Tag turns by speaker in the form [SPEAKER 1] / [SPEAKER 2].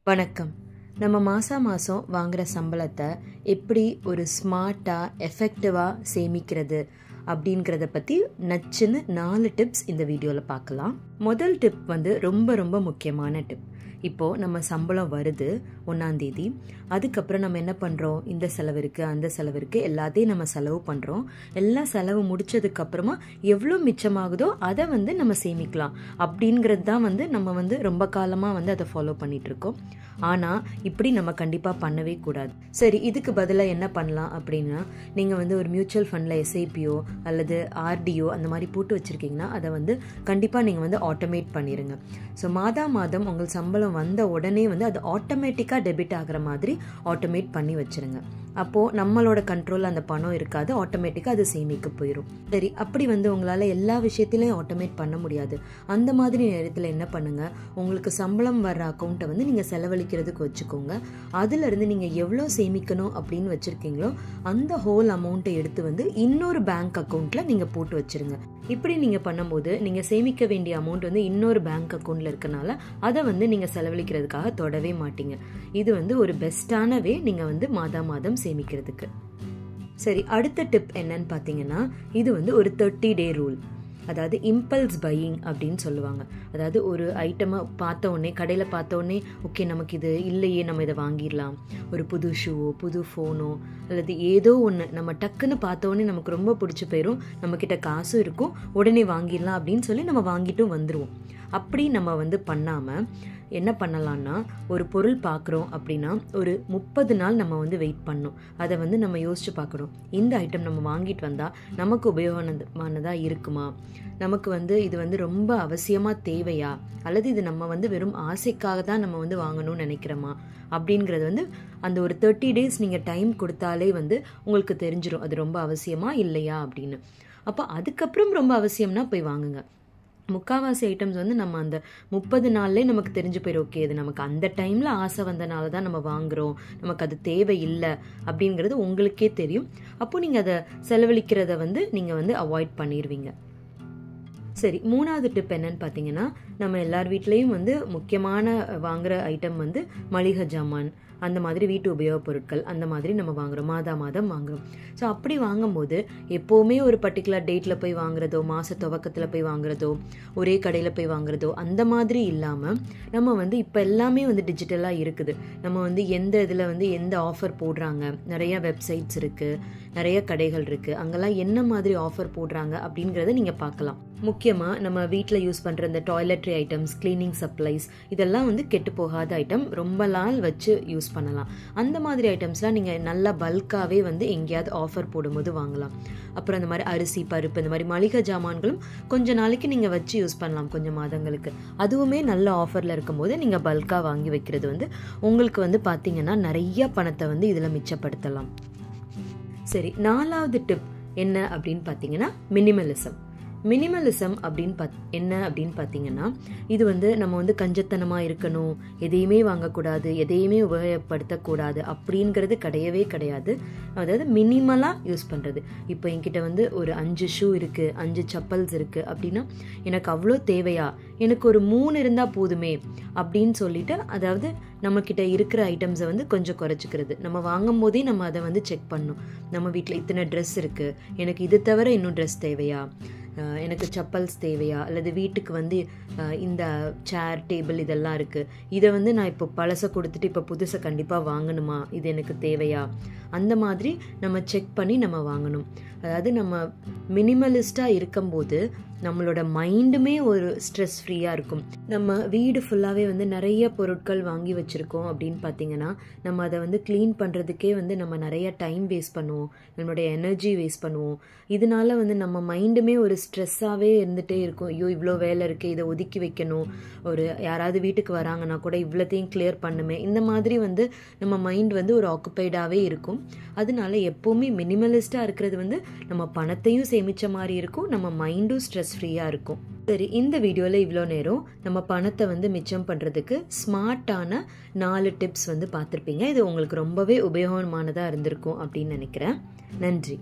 [SPEAKER 1] வணக்கம். நம்ம மாசம் வாங்குற சம்பளத்தை எப்படி ஒரு ஸ்மார்ட்டாக எஃபெக்டிவாக சேமிக்கிறது அப்படிங்கிறத பற்றி நச்சுன்னு 4 டிப்ஸ் இந்த வீடியோவில் பார்க்கலாம். முதல் டிப் ரொம்ப ரொம்ப முக்கியமான டிப். இப்போது நம்ம சம்பளம் வருது 1ஆம் தேதி. அதுக்கப்புறம் நம்ம என்ன பண்ணுறோம், இந்த செலவு இருக்குது அந்த செலவு இருக்குது எல்லாத்தையும் நம்ம செலவு பண்ணுறோம். எல்லா செலவு முடிச்சதுக்கப்புறமா எவ்வளோ மிச்சமாகுதோ அதை நம்ம சேமிக்கலாம் அப்படிங்கிறது தான் நம்ம ரொம்ப காலமாக அதை ஃபாலோ பண்ணிகிட்ருக்கோம். ஆனால் இப்படி நம்ம கண்டிப்பாக பண்ணவே கூடாது. சரி, இதுக்கு பதிலாக என்ன பண்ணலாம் அப்படின்னா, நீங்கள் ஒரு மியூச்சுவல் ஃபண்டில் எஸ்ஐபியோ அல்லது ஆர்டிஓ அந்த மாதிரி போட்டு வச்சுருக்கீங்கன்னா அதை கண்டிப்பாக நீங்கள் ஆட்டோமேட் பண்ணிடுங்க. ஸோ மாதம் உங்கள் சம்பளம் வந்த உடனே அது ஆட்டோமேட்டிக்காக டெபிட் ஆகிற மாதிரி ஆட்டோமேட் பண்ணி வச்சுருங்க. அப்போது நம்மளோட கண்ட்ரோலில் அந்த பணம் இருக்காது, ஆட்டோமேட்டிக்காக அது சேமிக்க போயிடும். சரி, அப்படி உங்களால் எல்லா விஷயத்திலையும் ஆட்டோமேட் பண்ண முடியாது. அந்த மாதிரி நேரத்தில் என்ன பண்ணுங்கள், உங்களுக்கு சம்பளம் வர்ற அக்கௌண்ட்டை நீங்கள் செலவழிக்கிறதுக்கு வச்சுக்கோங்க. அதிலிருந்து நீங்கள் எவ்வளோ சேமிக்கணும் அப்படின்னு வச்சுருக்கீங்களோ அந்த ஹோல் அமௌண்ட்டை எடுத்து இன்னொரு பேங்க் அக்கௌண்ட்டில் நீங்கள் போட்டு வச்சுருங்க. இப்படி நீங்கள் பண்ணும்போது நீங்கள் சேமிக்க வேண்டிய அமௌண்ட் இன்னொரு பேங்க் அக்கௌண்ட்டில் இருக்கனால அதை நீங்கள் செலவழிக்கிறதுக்காக தொடவே மாட்டீங்க. இது ஒரு பெஸ்ட்டான வே நீங்கள் மாதம் சேமிக்கிறதுக்கு. சரி, அடுத்த டிப் என்னன்னு பார்த்தீங்கன்னா, இது ஒரு 30-day ரூல். அதாவது இம்பல்ஸ் பையிங் அப்படின்னு சொல்லுவாங்க. அதாவது ஒரு ஐட்டமை பார்த்த உடனே, கடையில் பார்த்த உடனே ஓகே நமக்கு இது இல்லையே நம்ம இதை வாங்கிடலாம். ஒரு புது ஷூவோ புது ஃபோனோ அல்லது ஏதோ ஒன்று நம்ம டக்குன்னு பார்த்த உடனே நமக்கு ரொம்ப பிடிச்சி போயிடும், நம்மக்கிட்ட காசும் இருக்கும், உடனே வாங்கிடலாம் அப்படின்னு சொல்லி நம்ம வாங்கிட்டும் வந்துடுவோம். அப்படி நம்ம பண்ணாமல் என்ன பண்ணலான்னா, ஒரு பொருள் பார்க்குறோம் அப்படின்னா ஒரு 30 நாள் நம்ம வெயிட் பண்ணணும். அதை நம்ம யோசிச்சு பார்க்கணும், இந்த ஐட்டம் நம்ம வாங்கிட்டு வந்தால் நமக்கு உபயோகமானதாக இருக்குமா, நமக்கு இது ரொம்ப அவசியமாக தேவையா, அல்லது இது நம்ம வெறும் ஆசைக்காக தான் நம்ம வாங்கணும்னு நினைக்கிறோமா அப்படிங்கிறது அந்த ஒரு 30 days நீங்கள் டைம் கொடுத்தாலே உங்களுக்கு தெரிஞ்சிடும் அது ரொம்ப அவசியமா இல்லையா அப்படின்னு. அப்போ அதுக்கப்புறம் ரொம்ப அவசியம்னா போய் வாங்குங்க. முக்கால்வாசி ஐட்டம்ஸ் நம்ம அந்த 30 நாள்லேயே நமக்கு தெரிஞ்சு போயிடும், ஓகே இது நமக்கு அந்த டைமில் ஆசை வந்தனால தான் நம்ம வாங்குகிறோம், நமக்கு அது தேவை இல்லை அப்படிங்கிறது உங்களுக்கே தெரியும். அப்போது நீங்கள் அதை செலவழிக்கிறத நீங்கள் அவாய்ட் பண்ணிடுவீங்க. சரி, 3வது டிப் என்னன்னு பார்த்தீங்கன்னா, நம்ம எல்லார் வீட்லேயும் முக்கியமான வாங்குகிற ஐட்டம் மளிகை ஜாமான், அந்த மாதிரி வீட்டு உபயோகப் பொருட்கள் அந்த மாதிரி நம்ம வாங்குகிறோம், மாதம் வாங்குகிறோம். ஸோ அப்படி வாங்கும்போது எப்போவுமே ஒரு பர்டிகுலர் டேட்டில் போய் வாங்குறதோ, மாத துவக்கத்தில் போய் வாங்குறதோ, ஒரே கடையில் போய் வாங்குறதோ அந்த மாதிரி இல்லாமல் நம்ம இப்போ எல்லாமே டிஜிட்டலாக இருக்குது. நம்ம எந்த இதில் எந்த ஆஃபர் போடுறாங்க, நிறைய வெப்சைட்ஸ் இருக்குது, நிறைய கடைகள் இருக்குது, அங்கெல்லாம் என்ன மாதிரி ஆஃபர் போடுறாங்க அப்படிங்கிறத நீங்கள் பார்க்கலாம். முக்கியமாக நம்ம வீட்டில் யூஸ் பண்ணுற இந்த டாய்லெட்ரி ஐட்டம்ஸ், கிளீனிங் சப்ளைஸ் இதெல்லாம் கெட்டு போகாத ஐட்டம், ரொம்ப நாள் வச்சு யூஸ் பண்ணலாம். அந்த மாதிரி ஐட்டம்ஸ்லாம் நீங்கள் நல்லா பல்காகவே எங்கேயாவது ஆஃபர் போடும்போது வாங்கலாம். அப்புறம் இந்த மாதிரி அரிசி பருப்பு இந்த மாதிரி மளிகை ஜாமான்களும் கொஞ்ச நாளைக்கு நீங்கள் வச்சு யூஸ் பண்ணலாம், கொஞ்சம் மாதங்களுக்கு. அதுவுமே நல்ல ஆஃபரில் இருக்கும்போது நீங்கள் பல்காக வாங்கி வைக்கிறது உங்களுக்கு பார்த்தீங்கன்னா நிறைய பணத்தை இதில் மிச்சப்படுத்தலாம். சரி, 4வது டிப் என்ன அப்படின்னு பார்த்தீங்கன்னா, மினிமலிசம் அப்படின்னு என்ன அப்படின்னு பார்த்தீங்கன்னா, இது நம்ம கஞ்சத்தனமாக இருக்கணும், எதையுமே வாங்கக்கூடாது, எதையுமே உபயோகப்படுத்தக்கூடாது அப்படிங்கிறது கிடையாது. அதாவது மினிமலாக யூஸ் பண்ணுறது. இப்போ என்கிட்ட ஒரு 5 ஷூ இருக்குது, 5 செப்பல்ஸ் இருக்குது அப்படின்னா எனக்கு அவ்வளோ தேவையா, எனக்கு ஒரு 3 இருந்தால் போதுமே அப்படின்னு சொல்லிட்டு, அதாவது நம்மக்கிட்ட இருக்கிற ஐட்டம்ஸை கொஞ்சம் குறைச்சிக்கிறது. நம்ம வாங்கும் போதே நம்ம அதை செக் பண்ணணும். நம்ம வீட்டில் இத்தனை ட்ரெஸ் இருக்குது, எனக்கு இது தவிர இன்னும் ட்ரெஸ் தேவையா, எனக்கு செப்பல்ஸ் தேவையா, அல்லது வீட்டுக்கு இந்த சேர் டேபிள் இதெல்லாம் இருக்குது, இதை நான் இப்போ பழசை கொடுத்துட்டு இப்போ புதுசை கண்டிப்பாக வாங்கணுமா, இது எனக்கு தேவையா, அந்த மாதிரி நம்ம செக் பண்ணி நம்ம வாங்கணும். அதாவது நம்ம மினிமலிஸ்டாக இருக்கும்போது நம்மளோட மைண்டுமே ஒரு ஸ்ட்ரெஸ் ஃப்ரீயாக இருக்கும். நம்ம வீடு ஃபுல்லாகவே நிறைய பொருட்கள் வாங்கி வச்சுருக்கோம் அப்படின்னு பார்த்தீங்கன்னா, நம்ம அதை க்ளீன் பண்ணுறதுக்கே நம்ம நிறைய டைம் வேஸ்ட் பண்ணுவோம், நம்மளுடைய எனர்ஜி வேஸ்ட் பண்ணுவோம். இதனால நம்ம மைண்டுமே ஒரு ஸ்ட்ரெஸ்ஸாகவே இருந்துகிட்டே இருக்கும். ஐயோ இவ்வளோ வேலை இருக்குது, இதை ஒதுக்கி வைக்கணும், ஒரு யாராவது வீட்டுக்கு வராங்கன்னா கூட இவ்வளோத்தையும் கிளியர் பண்ணுமே, இந்த மாதிரி நம்ம மைண்ட் ஒரு ஆக்குப்பைடாகவே இருக்கும். அதனால எப்போவுமே மினிமலிஸ்டாக இருக்கிறது நம்ம பணத்தையும் சேமித்த மாதிரி இருக்கும், நம்ம மைண்டும் ஸ்ட்ரெஸ் ஃப்ரீயாக இருக்கும். சரி, இந்த வீடியோவில் இவ்வளோ நேரம் நம்ம பணத்தை மிச்சம் பண்ணுறதுக்கு ஸ்மார்ட்டான 4 டிப்ஸ் பார்த்துருப்பீங்க. இது உங்களுக்கு ரொம்பவே உபயோகமானதாக இருந்திருக்கும் அப்படின்னு நினைக்கிறேன். நன்றி.